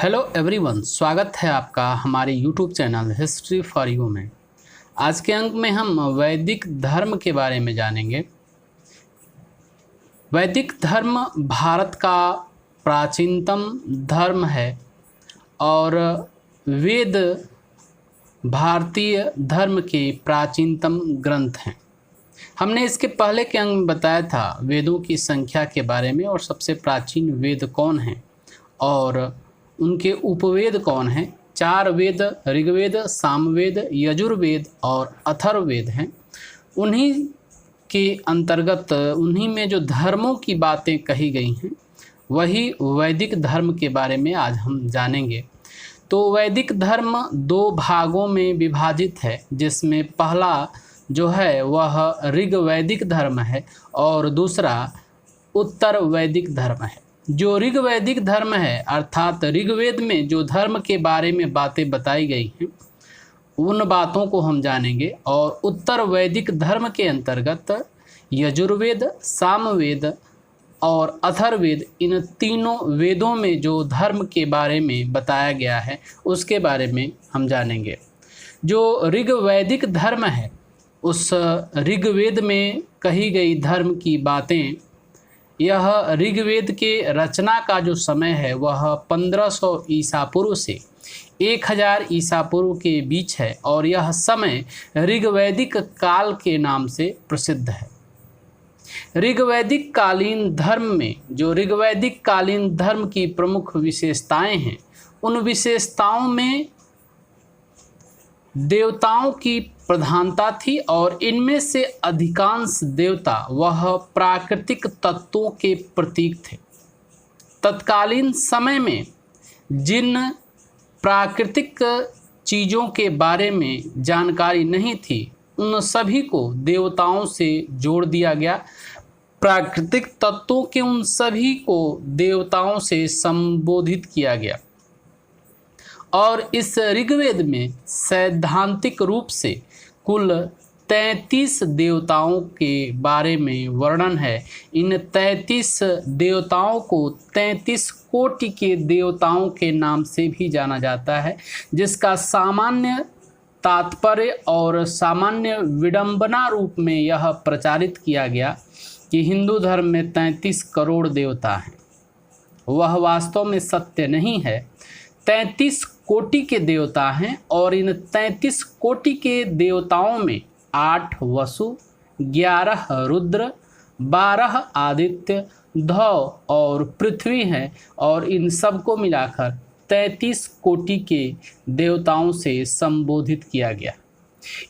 Hello everyone, स्वागत है आपका हमारे YouTube channel history for you में। आज के अंक में हम वैदिक धर्म के बारे में जानेंगे। वैदिक धर्म भारत का प्राचीनतम धर्म है और वेद भारतीय धर्म के प्राचीनतम ग्रंथ हैं। हमने इसके पहले के अंक में बताया था वेदों की संख्या के बारे में और सबसे प्राचीन वेद कौन हैं और उनके उपवेद कौन हैं। 4 वेद ऋग्वेद, सामवेद, यजुर्वेद और अथर्ववेद हैं। उन्हीं के अंतर्गत उन्हीं में जो धर्मों की बातें कही गई हैं वही वैदिक धर्म के बारे में आज हम जानेंगे। तो वैदिक धर्म 2 भागों में विभाजित है, जिसमें पहला जो है वह ऋग्वैदिक धर्म है और दूसरा उत्तर वैदिक धर्म है। जो ऋग्वैदिक धर्म है अर्थात ऋग्वेद में जो धर्म के बारे में बातें बताई गई हैं उन बातों को हम जानेंगे और उत्तर वैदिक धर्म के अंतर्गत यजुर्वेद, सामवेद और अथर्ववेद, इन तीनों वेदों में जो धर्म के बारे में बताया गया है उसके बारे में हम जानेंगे। जो ऋग्वैदिक धर्म है उस ऋग्वेद में कही गई धर्म की बातें, यह ऋग्वेद के रचना का जो समय है वह 1500 ईसा पूर्व से 1000 ईसा पूर्व के बीच है और यह समय ऋग्वैदिक काल के नाम से प्रसिद्ध है। ऋग्वैदिक कालीन धर्म में जो ऋग्वैदिक कालीन धर्म की प्रमुख विशेषताएं हैं उन विशेषताओं में देवताओं की प्रधानता थी और इनमें से अधिकांश देवता वह प्राकृतिक तत्वों के प्रतीक थे। तत्कालीन समय में जिन प्राकृतिक चीज़ों के बारे में जानकारी नहीं थी उन सभी को देवताओं से जोड़ दिया गया। प्राकृतिक तत्वों के उन सभी को देवताओं से संबोधित किया गया और इस ऋग्वेद में सैद्धांतिक रूप से कुल 33 देवताओं के बारे में वर्णन है। इन 33 देवताओं को 33 कोटि के देवताओं के नाम से भी जाना जाता है, जिसका सामान्य तात्पर्य और सामान्य विडंबना रूप में यह प्रचारित किया गया कि हिंदू धर्म में 33 करोड़ देवता हैं। वह वास्तव में सत्य नहीं है। 33 कोटि के देवता हैं और इन 33 कोटि के देवताओं में 8 वसु, 11 रुद्र, 12 आदित्य, धौ और पृथ्वी हैं और इन सबको मिलाकर 33 कोटि के देवताओं से संबोधित किया गया।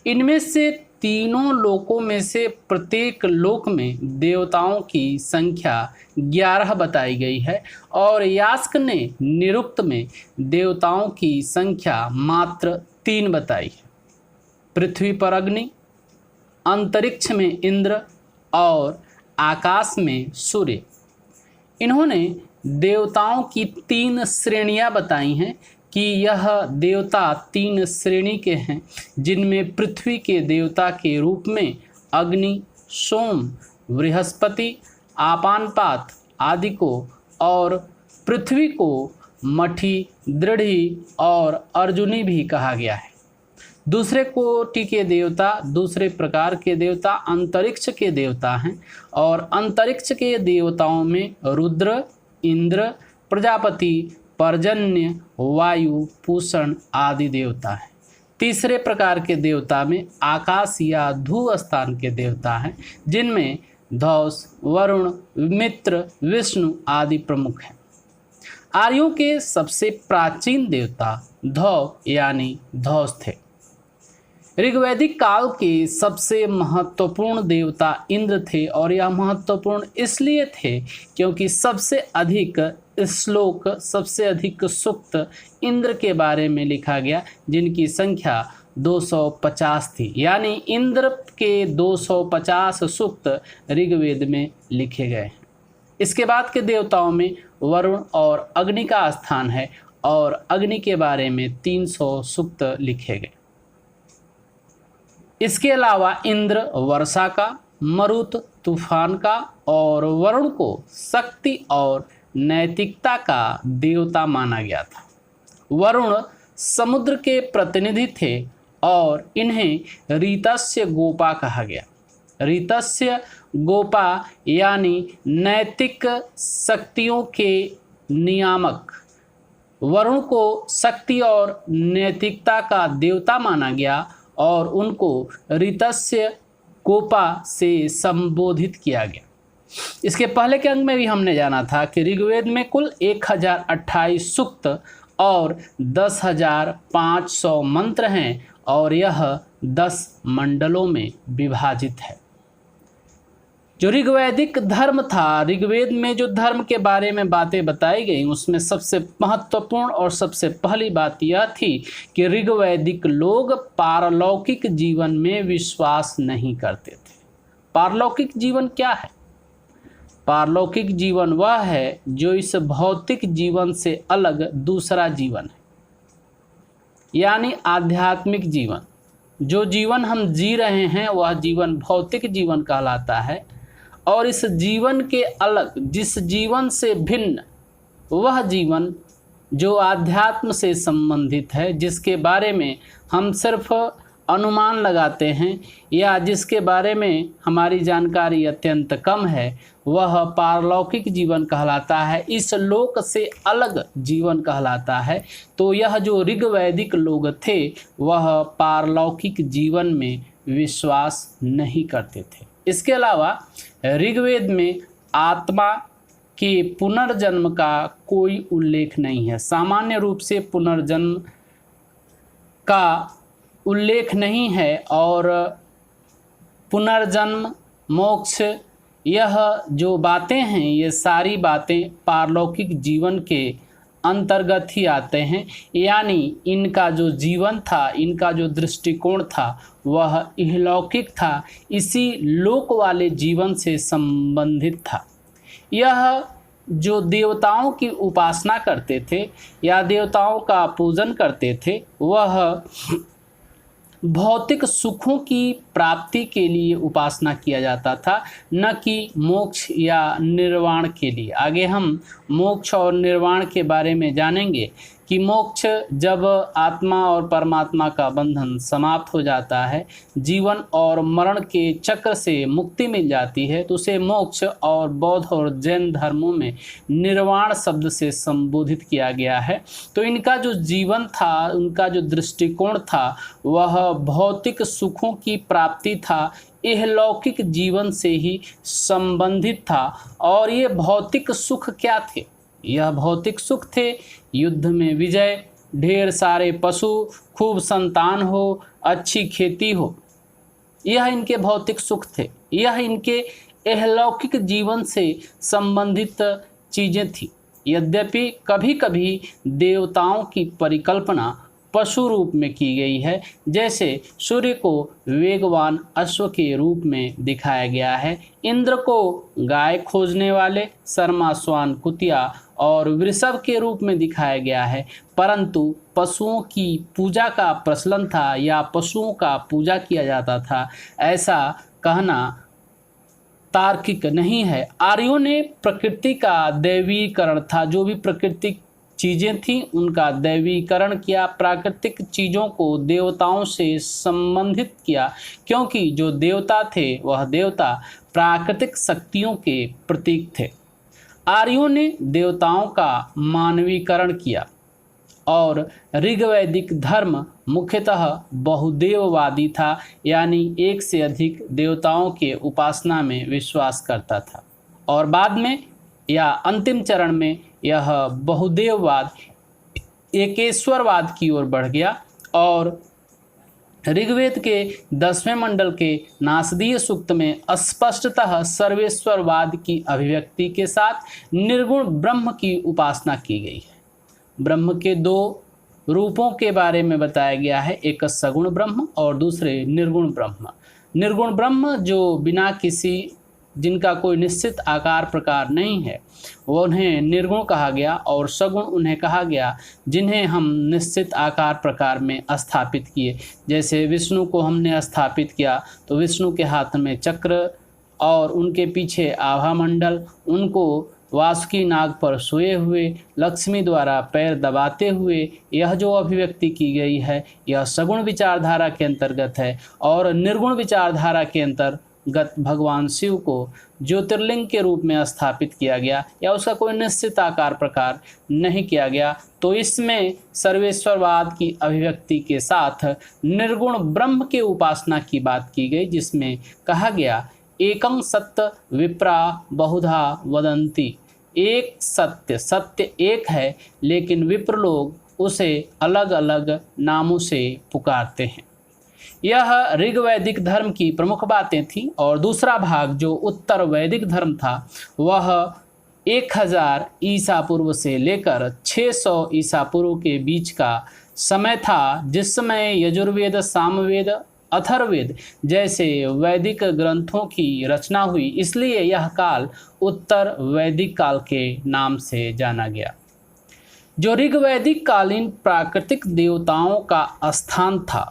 इनमें से तीनों लोकों में से प्रत्येक लोक में देवताओं की संख्या 11 बताई गई है और यास्क ने निरुक्त में देवताओं की संख्या मात्र 3 बताई है। पृथ्वी पर अग्नि, अंतरिक्ष में इंद्र और आकाश में सूर्य। इन्होंने देवताओं की 3 श्रेणियां बताई हैं कि यह देवता 3 श्रेणी के हैं, जिनमें पृथ्वी के देवता के रूप में अग्नि, सोम, बृहस्पति, आपानपात आदि को और पृथ्वी को मठी, दृढ़ी और अर्जुनी भी कहा गया है। दूसरे कोटि के देवता, दूसरे प्रकार के देवता अंतरिक्ष के देवता हैं और अंतरिक्ष के देवताओं में रुद्र, इंद्र, प्रजापति, पर्जन्य, वायु, पूषण आदि देवता हैं। तीसरे प्रकार के देवता में आकाश या धू स्थान के देवता हैं, जिनमें धौस, वरुण, मित्र, विष्णु आदि प्रमुख हैं। आर्यों के सबसे प्राचीन देवता धौ यानी धौस थे। ऋग्वैदिक काल के सबसे महत्वपूर्ण देवता इंद्र थे और यह महत्वपूर्ण इसलिए थे क्योंकि सबसे अधिक श्लोक, सबसे अधिक सूक्त इंद्र के बारे में लिखा गया, जिनकी संख्या 250 थी। यानी इंद्र के 250 सूक्त ऋग्वेद में लिखे गए हैं। इसके बाद के देवताओं में वरुण और अग्नि का स्थान है और अग्नि के बारे में 300 सूक्त लिखे गए। इसके अलावा इंद्र वर्षा का, मरुत तूफान का और वरुण को शक्ति और नैतिकता का देवता माना गया था। वरुण समुद्र के प्रतिनिधि थे और इन्हें रीतस्य गोपा कहा गया। रीतस्य गोपा यानी नैतिक शक्तियों के नियामक। वरुण को शक्ति और नैतिकता का देवता माना गया और उनको रीतस्य गोपा से संबोधित किया गया। इसके पहले के अंग में भी हमने जाना था कि ऋग्वेद में कुल 1028 सूक्त और 10,500 मंत्र हैं और यह 10 मंडलों में विभाजित है। जो ऋग्वैदिक धर्म था, ऋग्वेद में जो धर्म के बारे में बातें बताई गई उसमें सबसे महत्वपूर्ण और सबसे पहली बात यह थी कि ऋग्वैदिक लोग पारलौकिक जीवन में विश्वास नहीं करते थे। पारलौकिक जीवन क्या है? पारलौकिक जीवन वह है जो इस भौतिक जीवन से अलग दूसरा जीवन है, यानी आध्यात्मिक जीवन। जो जीवन हम जी रहे हैं वह जीवन भौतिक जीवन कहलाता है और इस जीवन के अलग, जिस जीवन से भिन्न, वह जीवन जो आध्यात्म से संबंधित है, जिसके बारे में हम सिर्फ अनुमान लगाते हैं या जिसके बारे में हमारी जानकारी अत्यंत कम है, वह पारलौकिक जीवन कहलाता है, इस लोक से अलग जीवन कहलाता है। तो यह जो ऋग्वैदिक लोग थे वह पारलौकिक जीवन में विश्वास नहीं करते थे। इसके अलावा ऋग्वेद में आत्मा के पुनर्जन्म का कोई उल्लेख नहीं है। सामान्य रूप से पुनर्जन्म का उल्लेख नहीं है और पुनर्जन्म, मोक्ष, यह जो बातें हैं ये सारी बातें पारलौकिक जीवन के अंतर्गत ही आते हैं, यानी इनका जो जीवन था, इनका जो दृष्टिकोण था वह इहलौकिक था, इसी लोक वाले जीवन से संबंधित था। यह जो देवताओं की उपासना करते थे या देवताओं का पूजन करते थे वह भौतिक सुखों की प्राप्ति के लिए उपासना किया जाता था, न कि मोक्ष या निर्वाण के लिए। आगे हम मोक्ष और निर्वाण के बारे में जानेंगे कि मोक्ष जब आत्मा और परमात्मा का बंधन समाप्त हो जाता है, जीवन और मरण के चक्र से मुक्ति मिल जाती है, तो उसे मोक्ष और बौद्ध और जैन धर्मों में निर्वाण शब्द से संबोधित किया गया है। तो इनका जो जीवन था, उनका जो दृष्टिकोण था वह भौतिक सुखों की प्राप्ति था, इहलौकिक जीवन से ही संबंधित था। और ये भौतिक सुख क्या थे? यह भौतिक सुख थे युद्ध में विजय, ढेर सारे पशु, खूब संतान हो, अच्छी खेती हो, यह इनके भौतिक सुख थे। यह इनके इहलौकिक जीवन से संबंधित चीज़ें थी। यद्यपि कभी कभी देवताओं की परिकल्पना पशु रूप में की गई है, जैसे सूर्य को वेगवान अश्व के रूप में दिखाया गया है, इंद्र को गाय खोजने वाले, शर्मा श्वान कुतिया और वृषभ के रूप में दिखाया गया है। परंतु पशुओं की पूजा का प्रचलन था या पशुओं का पूजा किया जाता था, ऐसा कहना तार्किक नहीं है। आर्यों ने प्रकृति का दैवीकरण था, जो भी प्राकृतिक चीज़ें थीं उनका दैवीकरण किया, प्राकृतिक चीज़ों को देवताओं से संबंधित किया, क्योंकि जो देवता थे वह देवता प्राकृतिक शक्तियों के प्रतीक थे। आर्यों ने देवताओं का मानवीकरण किया और ऋग्वैदिक धर्म मुख्यतः बहुदेववादी था, यानी एक से अधिक देवताओं के उपासना में विश्वास करता था। और बाद में या अंतिम चरण में यह बहुदेववाद एकेश्वरवाद की ओर बढ़ गया और ऋग्वेद के 10वें मंडल के नासदीय सूक्त में स्पष्टतः सर्वेश्वरवाद की अभिव्यक्ति के साथ निर्गुण ब्रह्म की उपासना की गई है। ब्रह्म के 2 रूपों के बारे में बताया गया है, एक सगुण ब्रह्म और दूसरे निर्गुण ब्रह्म। निर्गुण ब्रह्म जो बिना किसी, जिनका कोई निश्चित आकार प्रकार नहीं है, वो उन्हें निर्गुण कहा गया, और सगुण उन्हें कहा गया जिन्हें हम निश्चित आकार प्रकार में स्थापित किए। जैसे विष्णु को हमने स्थापित किया तो विष्णु के हाथ में चक्र और उनके पीछे आभा मंडल, उनको वासुकी नाग पर सोए हुए, लक्ष्मी द्वारा पैर दबाते हुए, यह जो अभिव्यक्ति की गई है यह सगुण विचारधारा के अंतर्गत है। और निर्गुण विचारधारा के अंतर्गत भगवान शिव को ज्योतिर्लिंग के रूप में स्थापित किया गया या उसका कोई निश्चित आकार प्रकार नहीं किया गया। तो इसमें सर्वेश्वरवाद की अभिव्यक्ति के साथ निर्गुण ब्रह्म के उपासना की बात की गई, जिसमें कहा गया एकं सत्य विप्रा बहुधा वदंती, एक सत्य, सत्य एक है लेकिन विप्र लोग उसे अलग अलग नामों से पुकारते हैं। यह ऋग वैदिक धर्म की प्रमुख बातें थीं। और दूसरा भाग जो उत्तर वैदिक धर्म था वह 1000 ईसा पूर्व से लेकर 600 ईसा पूर्व के बीच का समय था, जिस समय यजुर्वेद, सामवेद, अथर्ववेद जैसे वैदिक ग्रंथों की रचना हुई, इसलिए यह काल उत्तर वैदिक काल के नाम से जाना गया। जो ऋग्वैदिक कालीन प्राकृतिक देवताओं का स्थान था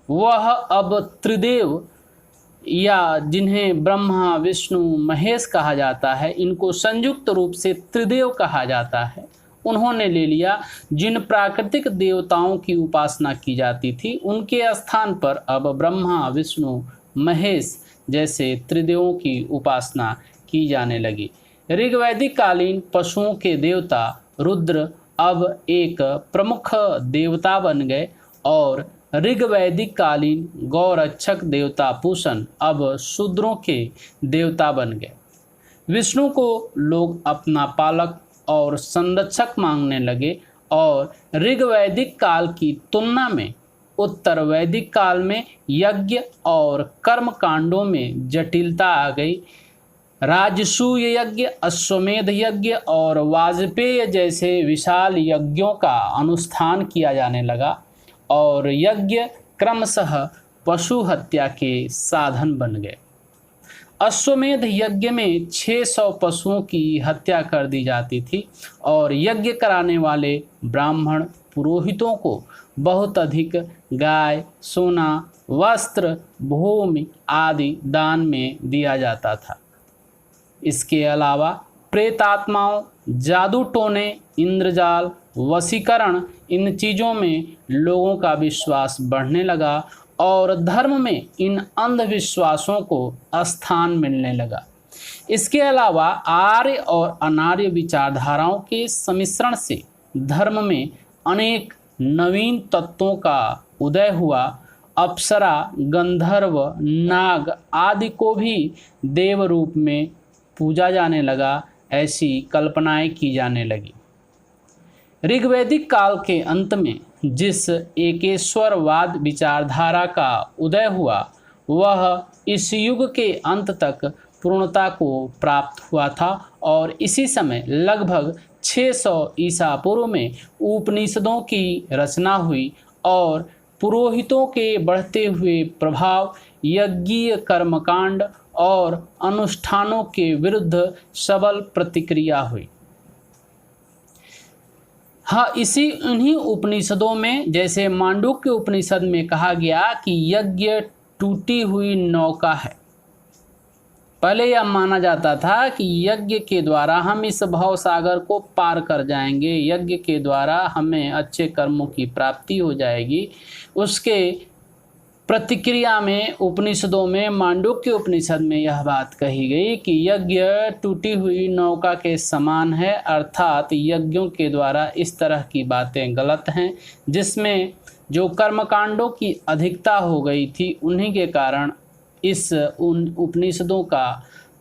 वह अब त्रिदेव या जिन्हें ब्रह्मा, विष्णु, महेश कहा जाता है, इनको संयुक्त रूप से त्रिदेव कहा जाता है, उन्होंने ले लिया। जिन प्राकृतिक देवताओं की उपासना की जाती थी उनके स्थान पर अब ब्रह्मा, विष्णु, महेश जैसे त्रिदेवों की उपासना की जाने लगी। ऋग्वैदिक कालीन पशुओं के देवता रुद्र अब एक प्रमुख देवता बन गए और ऋग्वैदिक कालीन गौरक्षक देवता पूषण अब शूद्रों के देवता बन गए। विष्णु को लोग अपना पालक और संरक्षक मांगने लगे और ऋग्वैदिक काल की तुलना में उत्तर वैदिक काल में यज्ञ और कर्म कांडों में जटिलता आ गई। राजसूय यज्ञ, अश्वमेध यज्ञ और वाजपेय जैसे विशाल यज्ञों का अनुष्ठान किया जाने लगा और यज्ञ क्रमशः पशु हत्या के साधन बन गए। अश्वमेध यज्ञ में 600 पशुओं की हत्या कर दी जाती थी और यज्ञ कराने वाले ब्राह्मण पुरोहितों को बहुत अधिक गाय, सोना, वस्त्र, भूमि आदि दान में दिया जाता था। इसके अलावा प्रेतात्माओं, जादू टोने, इंद्रजाल, वशीकरण, इन चीज़ों में लोगों का विश्वास बढ़ने लगा और धर्म में इन अंधविश्वासों को स्थान मिलने लगा। इसके अलावा आर्य और अनार्य विचारधाराओं के सम्मिश्रण से धर्म में अनेक नवीन तत्वों का उदय हुआ। अप्सरा, गंधर्व, नाग आदि को भी देव रूप में पूजा जाने लगा, ऐसी कल्पनाएं की जाने लगी। ऋग्वैदिक काल के अंत में जिस एकेश्वरवाद विचारधारा का उदय हुआ वह इस युग के अंत तक पूर्णता को प्राप्त हुआ था और इसी समय लगभग 600 ईसा पूर्व में उपनिषदों की रचना हुई और पुरोहितों के बढ़ते हुए प्रभाव, यज्ञीय कर्मकांड और अनुष्ठानों के विरुद्ध सबल प्रतिक्रिया हुई। हाँ, इन्हीं उपनिषदों में जैसे मांडुक्य उपनिषद में कहा गया कि यज्ञ टूटी हुई नौका है। पहले यह माना जाता था कि यज्ञ के द्वारा हम इस भव सागर को पार कर जाएंगे, यज्ञ के द्वारा हमें अच्छे कर्मों की प्राप्ति हो जाएगी। उसके प्रतिक्रिया में उपनिषदों में मांडुक्य उपनिषद में यह बात कही गई कि यज्ञ टूटी हुई नौका के समान है, अर्थात यज्ञों के द्वारा इस तरह की बातें गलत हैं जिसमें जो कर्मकांडों की अधिकता हो गई थी उन्हीं के कारण उन उपनिषदों का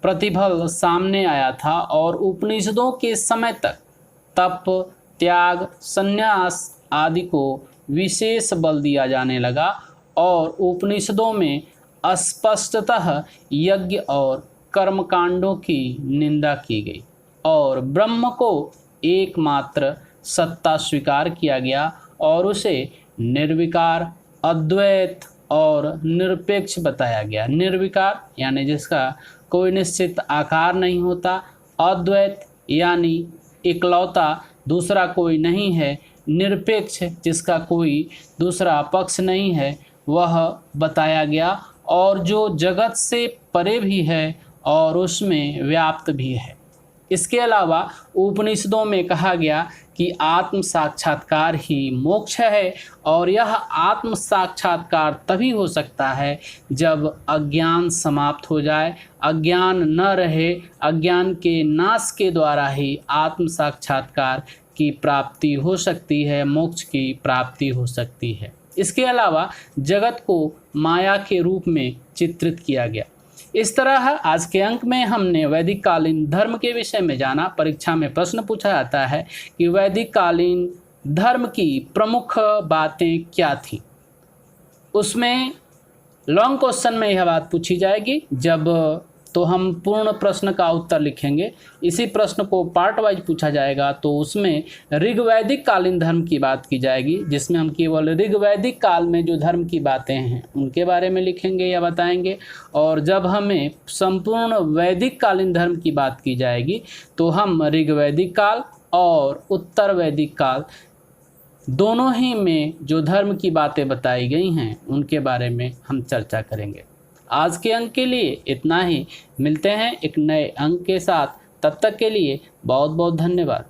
प्रतिफल सामने आया था और उपनिषदों के समय तक तप, त्याग, संन्यास आदि को विशेष बल दिया जाने लगा और उपनिषदों में स्पष्टतः यज्ञ और कर्मकांडों की निंदा की गई और ब्रह्म को एकमात्र सत्ता स्वीकार किया गया और उसे निर्विकार, अद्वैत और निरपेक्ष बताया गया। निर्विकार यानी जिसका कोई निश्चित आकार नहीं होता, अद्वैत यानी इकलौता, दूसरा कोई नहीं है, निरपेक्ष जिसका कोई दूसरा पक्ष नहीं है वह बताया गया और जो जगत से परे भी है और उसमें व्याप्त भी है। इसके अलावा उपनिषदों में कहा गया कि आत्म साक्षात्कार ही मोक्ष है और यह आत्म साक्षात्कार तभी हो सकता है जब अज्ञान समाप्त हो जाए, अज्ञान न रहे। अज्ञान के नाश के द्वारा ही आत्म साक्षात्कार की प्राप्ति हो सकती है, मोक्ष की प्राप्ति हो सकती है। इसके अलावा जगत को माया के रूप में चित्रित किया गया। इस तरह आज के अंक में हमने वैदिक कालीन धर्म के विषय में जाना। परीक्षा में प्रश्न पूछा जाता है कि वैदिक कालीन धर्म की प्रमुख बातें क्या थी। उसमें लॉन्ग क्वेश्चन में यह बात पूछी जाएगी, जब तो हम पूर्ण प्रश्न का उत्तर लिखेंगे। इसी प्रश्न को पार्ट वाइज पूछा जाएगा तो उसमें ऋग्वैदिक कालीन धर्म की बात की जाएगी, जिसमें हम केवल ऋग्वैदिक काल में जो धर्म की बातें हैं उनके बारे में लिखेंगे या बताएंगे। और जब हमें संपूर्ण वैदिक कालीन धर्म की बात की जाएगी तो हम ऋग्वैदिक काल और उत्तर वैदिक काल दोनों ही में जो धर्म की बातें बताई गई हैं उनके बारे में हम चर्चा करेंगे। आज के अंक के लिए इतना ही। मिलते हैं एक नए अंक के साथ, तब तक के लिए बहुत बहुत धन्यवाद।